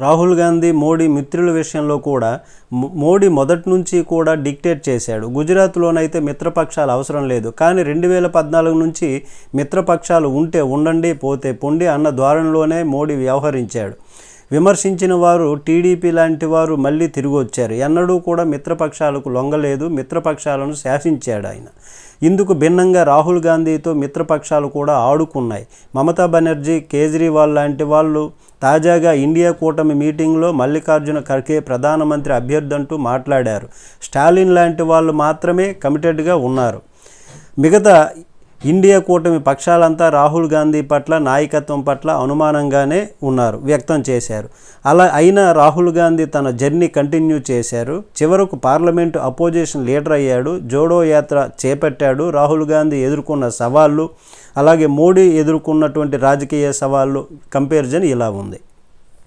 రాహుల్ గాంధీ మోడీ మిత్రుల విషయంలో కూడా మోడీ మొదటి నుంచి కూడా డిక్టేట్ చేశాడు. గుజరాత్లోనైతే మిత్రపక్షాలు అవసరం లేదు, కానీ 2014 నుంచి మిత్రపక్షాలు ఉంటే ఉండండి, పోతే పొండి అన్న ధోరణిలోనే మోడీ వ్యవహరించాడు. విమర్శించిన వారు టీడీపీ లాంటి వారు మళ్ళీ తిరిగి వచ్చారు. ఎన్నడూ కూడా మిత్రపక్షాలకు లొంగలేదు, మిత్రపక్షాలను శాసించాడు ఆయన. ఇందుకు భిన్నంగా రాహుల్ గాంధీతో మిత్రపక్షాలు కూడా ఆడుకున్నాయి. మమతా బెనర్జీ, కేజ్రీవాల్ లాంటి వాళ్ళు తాజాగా ఇండియా కూటమి మీటింగ్లో మల్లికార్జున ఖర్గే ప్రధానమంత్రి అభ్యర్థి అంటూ మాట్లాడారు. స్టాలిన్ లాంటి వాళ్ళు మాత్రమే కమిటెడ్గా ఉన్నారు. మిగతా ఇండియా కూటమి పక్షాలంతా రాహుల్ గాంధీ పట్ల, నాయకత్వం పట్ల అనుమానంగానే వ్యక్తం చేశారు. అలా అయినా రాహుల్ గాంధీ తన జర్నీ కంటిన్యూ చేశారు. చివరకు పార్లమెంటు అపోజిషన్ లీడర్ అయ్యాడు, జోడో యాత్ర చేపట్టాడు. రాహుల్ గాంధీ ఎదుర్కొన్న సవాళ్ళు, అలాగే మోడీ ఎదుర్కొన్నటువంటి రాజకీయ సవాళ్ళు కంపారిజన్ ఇలా ఉంది.